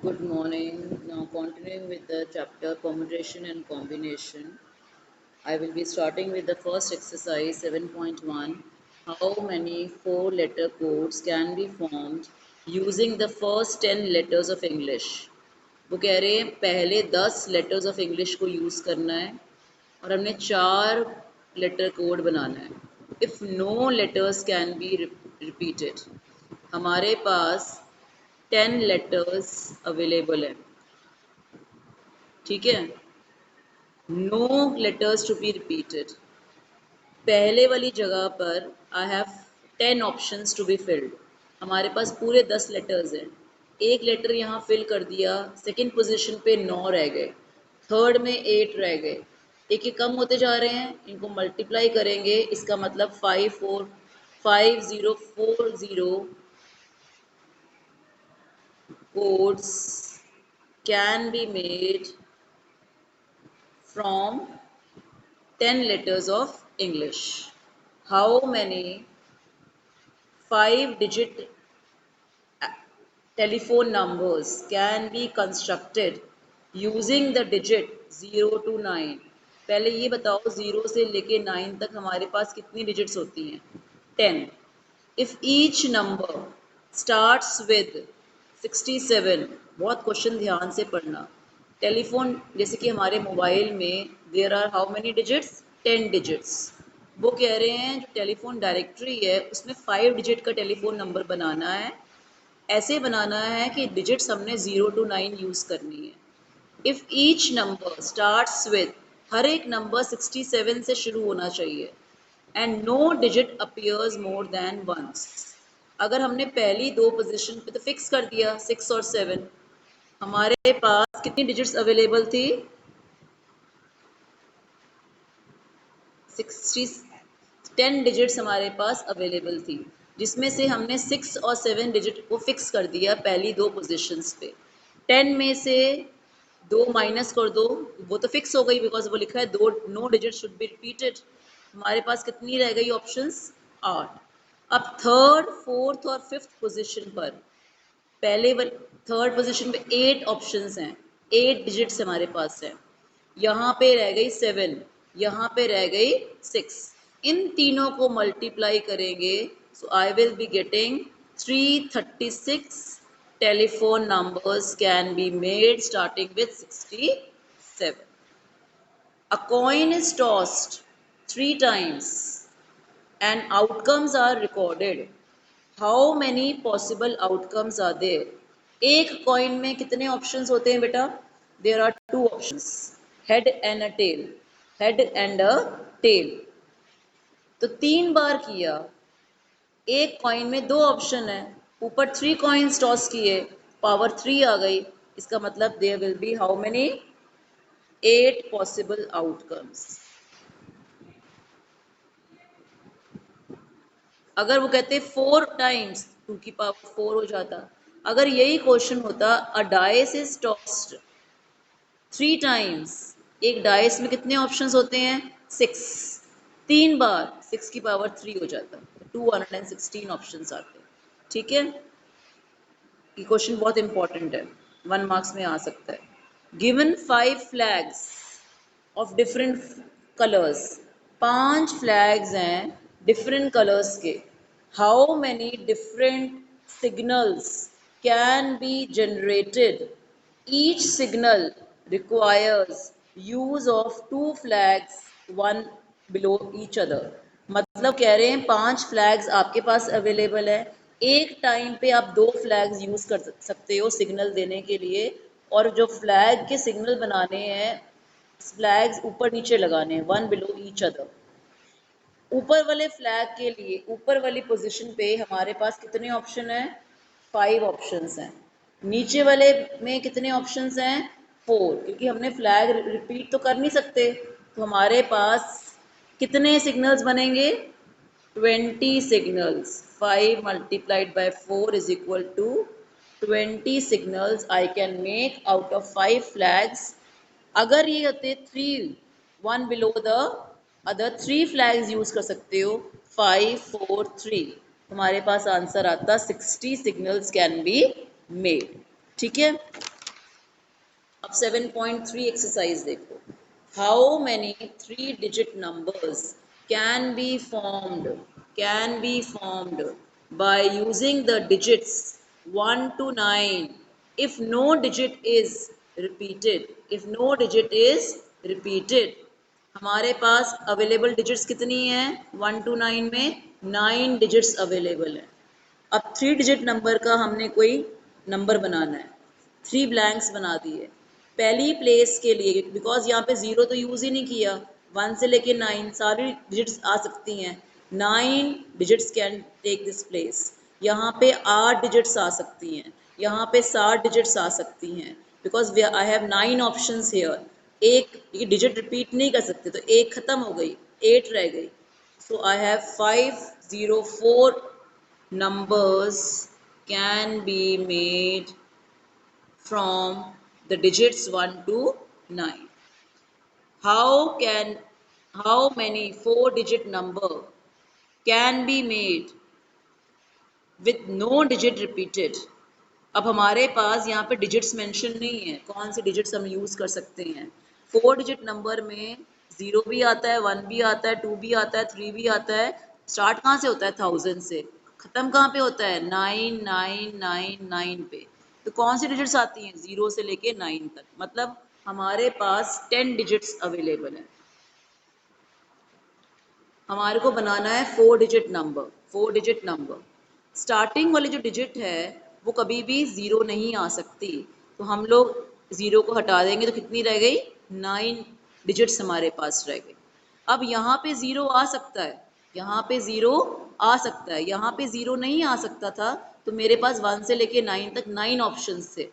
Good morning. Now, continuing with the chapter permutation and combination, I will be starting with the first exercise 7.1. How many four letter codes can be formed using the first 10 letters of English? वो कह रहे हैं पहले 10 letters of English को use करना है और हमने 4 letter code बनाना है. If no letters can be repeated, हमारे पास 10 letters अवेलेबल है. ठीक है. No letters to be repeated. पहले वाली जगह पर I have 10 options to be filled. हमारे पास पूरे 10 लेटर्स हैं. एक लेटर यहाँ फिल कर दिया. सेकंड पोजीशन पे 9 रह गए. थर्ड में 8 रह गए. एक ये कम होते जा रहे हैं. इनको मल्टीप्लाई करेंगे. इसका मतलब 5040 codes can be made from 10 letters of English. How many 5-digit telephone numbers can be constructed using the digit 0 to 9? पहले ये बताओ 0 से लेके 9 तक हमारे पास कितनी डिजिट्स होती हैं? 10. If each number starts with 67, बहुत क्वेश्चन ध्यान से पढ़ना. टेलीफोन जैसे कि हमारे मोबाइल में there are how many digits? 10 digits. वो कह रहे हैं जो टेलीफोन डायरेक्टरी है उसमें 5 डिजिट का टेलीफोन नंबर बनाना है. ऐसे बनाना है कि डिजिट्स हमने 0 to 9 यूज़ करनी है. If each number starts with, हर एक नंबर 67 से शुरू होना चाहिए. And no digit appears more than once. अगर हमने पहली दो पोजीशन पे तो फिक्स कर दिया 6 और 7. हमारे पास कितनी डिजिट्स अवेलेबल थी? 10 डिजिट्स हमारे पास अवेलेबल थी, जिसमें से हमने 6 और 7 डिजिट को फिक्स कर दिया पहली दो पोजीशंस पे. 10 में से 2 माइनस कर दो, वो तो फिक्स हो गई बिकॉज वो लिखा है दो no digit should be repeated. हमारे पास कितनी रह गई ऑप्शंस? 8. अब थर्ड, फोर्थ और फिफ्थ पोजीशन पर पहले थर्ड पोजीशन पे 8 ऑप्शंस हैं. 8 डिजिट्स हमारे पास हैं. यहाँ पे रह गई 7, यहाँ पे रह गई 6. इन तीनों को मल्टीप्लाई करेंगे so I will be getting 336 telephone numbers can be made starting with 67. A coin is tossed 3 times and outcomes are recorded. How many possible outcomes are there? एक कॉइन में कितने ऑप्शंस होते हैं बेटा? There are 2 options, head and a tail. Head and a tail. तो 3 बार किया. एक coin में 2 ऑप्शन है. ऊपर 3 कॉइन्स टॉस किए, पावर 3 आ गई. इसका मतलब there will be how many? 8 possible outcomes. अगर वो कहते 4 टाइम्स 2 की पावर 4 हो जाता. अगर यही क्वेश्चन होता अ डाइस इज टॉस्ड 3 टाइम्स, एक डाइस में कितने ऑप्शंस होते हैं? 6. 3 बार 6 की पावर 3 हो जाता. 216 ऑप्शंस आते. ठीक है. ये क्वेश्चन बहुत इंपॉर्टेंट है, 1 मार्क्स में आ सकता है. Given 5 flags of different colours. 5 flags हैं डिफरेंट कलर्स के. How many different signals can be generated? Each signal requires use of 2 flags, one below each other. मतलब कह रहे हैं 5 फ्लैग्स आपके पास अवेलेबल है. एक टाइम पे आप 2 फ्लैग्स यूज कर सकते हो सिग्नल देने के लिए. और जो फ्लैग के सिग्नल बनाने हैं, फ्लैग्स ऊपर नीचे लगाने हैं, वन बिलो ईच अदर. ऊपर वाले फ्लैग के लिए ऊपर वाली पोजीशन पे हमारे पास कितने ऑप्शन हैं? 5 ऑप्शंस हैं. नीचे वाले में कितने ऑप्शंस हैं? 4, क्योंकि हमने फ्लैग रिपीट तो कर नहीं सकते. तो हमारे पास कितने सिग्नल्स बनेंगे? 20 signals. 5 multiplied by 4 is equal to 20 signals I can make out of 5 flags. अगर ये होते 3 one below the other, 3 flags use कर सकते हो. 5 4 3. हमारे पास आंसर आता 60 signals can be made. ठीक है. अब 7.3 एक्सरसाइज देखो, how many 3 digit numbers can be formed by using the digits 1 to 9 if no digit is repeated। हमारे पास अवेलेबल डिजिट्स कितनी हैं 1 to 9 में 9 डिजिट्स अवेलेबल हैं। अब 3 डिजिट नंबर का हमने कोई नंबर बनाना है, 3 ब्लैंक्स बना दिए। पहली प्लेस के लिए बिकॉज यहाँ पे 0 तो यूज़ ही नहीं किया, 1 से लेके 9 सारी डिजिट्स आ सकती हैं, 9 digits can take this place. यहाँ पे 8 डिजिट्स आ सकती हैं, यहाँ पे 7 डिजिट्स आ सकती हैं, because I have 9 options here. एक ये डिजिट रिपीट नहीं कर सकते तो एक खत्म हो गई, 8 रह गई। सो I have 504 numbers can be made from the digits 1 to 9। how can how many 4 digit number can be made with no digit repeated। अब हमारे पास यहाँ पे डिजिट्स मेंशन नहीं है, कौन से डिजिट्स हम यूज कर सकते हैं। 4 डिजिट नंबर में 0 भी आता है, 1 भी आता है, 2 भी आता है, 3 भी आता है। स्टार्ट कहाँ से होता है 1000 से, खत्म कहाँ पे होता है 9999 पे। तो कौन सी डिजिट्स आती हैं 0 से लेके 9 तक, मतलब हमारे पास 10 डिजिट्स अवेलेबल है। हमारे को बनाना है 4 डिजिट नंबर। स्टार्टिंग वाली जो डिजिट है वो कभी भी 0 नहीं आ सकती, तो हम लोग 0 को हटा देंगे तो कितनी रह गई 9 डिजिट्स हमारे पास रह गई। अब यहाँ पे 0 आ सकता है, यहाँ पे 0 आ सकता है, यहाँ पे 0 नहीं आ सकता था, तो मेरे पास 1 से लेके 9 तक 9 ऑप्शंस थे।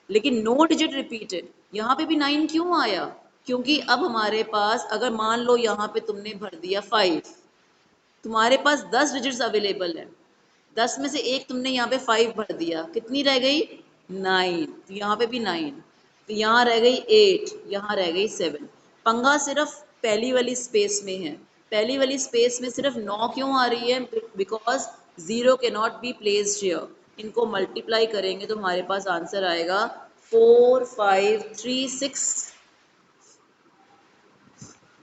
लेकिन नो डिजिट रिपीटेड, यहाँ पे भी 9 क्यों आया, क्योंकि अब हमारे पास अगर मान लो यहाँ पे तुमने भर दिया 5, तुम्हारे पास 10 डिजिट्स अवेलेबल है, 10 में से एक तुमने यहाँ पे 5 भर दिया, कितनी रह गई 9, तो यहाँ पे भी 9, तो यहाँ रह गई 8, यहाँ रह गई 7। पंगा सिर्फ पहली वाली स्पेस में है, पहली वाली स्पेस में सिर्फ 9 क्यों आ रही है, बिकॉज 0 के नॉट बी प्लेस्ड हियर। इनको मल्टीप्लाई करेंगे तो हमारे पास आंसर आएगा 4536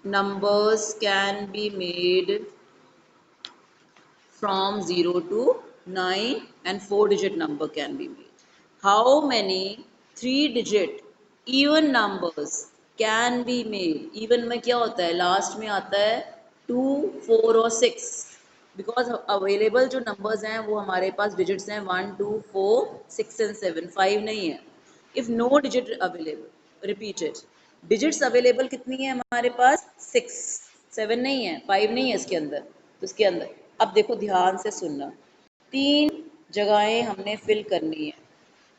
numbers can be made from 0 to 9 and 4 digit number can be made। How many 3 digit even numbers can be made। even में क्या होता है लास्ट में आता है 2, 4 और 6, बिकॉज अवेलेबल जो नंबर्स हैं वो हमारे पास डिजिट्स हैं 1, 2, 4, 6 एंड 7, 5 नहीं है। If no digit available repeated, digits available कितनी है हमारे पास 6, 7 नहीं है, 5 नहीं है इसके अंदर, तो इसके अंदर अब देखो ध्यान से सुनना, 3 जगहें हमने फिल करनी है।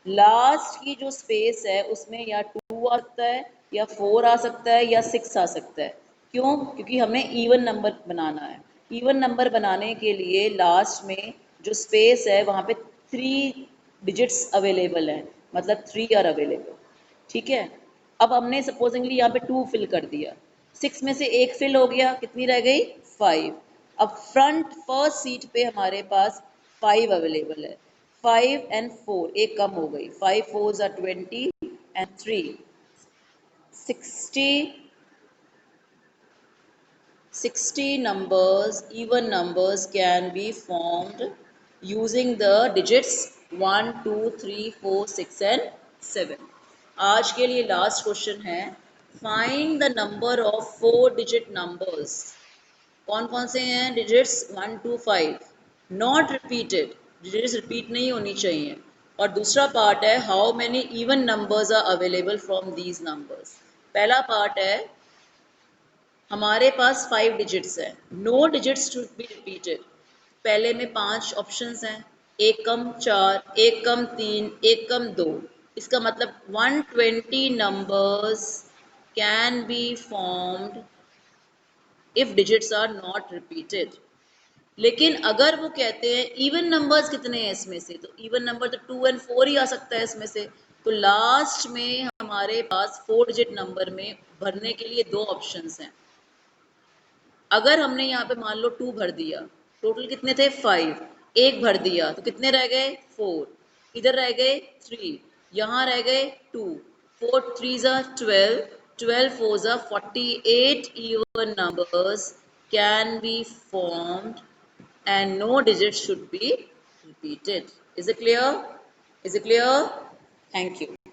लास्ट की जो स्पेस है उसमें या 2 आ सकता है, या 4 आ सकता है, या 6 आ सकता है। क्यों, क्योंकि हमें इवन नंबर बनाना है। इवन नंबर बनाने के लिए लास्ट में जो स्पेस है वहाँ पे 3 डिजिट्स अवेलेबल हैं, मतलब 3 आर अवेलेबल। ठीक है, अब हमने सपोजिंगली यहाँ पे 2 फिल कर दिया, 6 में से एक फिल हो गया, कितनी रह गई 5। अब फ्रंट फर्स्ट सीट पे हमारे पास 5 अवेलेबल है, 5 एंड 4 एक कम हो गई, 5 4s are 20 and 3 60 numbers, even numbers can be formed using the digits 1, 2, 3, 4, 6 and 7। आज के लिए लास्ट क्वेश्चन है, find the number of 4 digit numbers. कौन कौन से हैं digits 1 to 5, not repeated, digits repeat नहीं होनी चाहिए। और दूसरा पार्ट है how many even numbers are available from these numbers. पहला पार्ट है हमारे पास 5 डिजिट्स है, no digits to be repeated. पहले में 5 ऑप्शंस हैं, एक कम 4, एक कम 3, एक कम 2, इसका मतलब 120 numbers can be formed if digits are not repeated. लेकिन अगर वो कहते हैं इवन नंबर्स कितने हैं इसमें से, तो इवन नंबर तो 2 and 4 ही आ सकता है इसमें से। तो लास्ट में हमारे पास 4 डिजिट नंबर में भरने के लिए 2 ऑप्शंस हैं। अगर हमने यहाँ पे मान लो 2 भर दिया, टोटल कितने थे 5, एक भर दिया तो कितने रह गए 4, इधर रह गए 3, यहाँ रह गए 2, 4 threes are 12, 12 fours are 48 even numbers can be formed and no digit should be repeated. Is it clear? Is it clear? Thank you.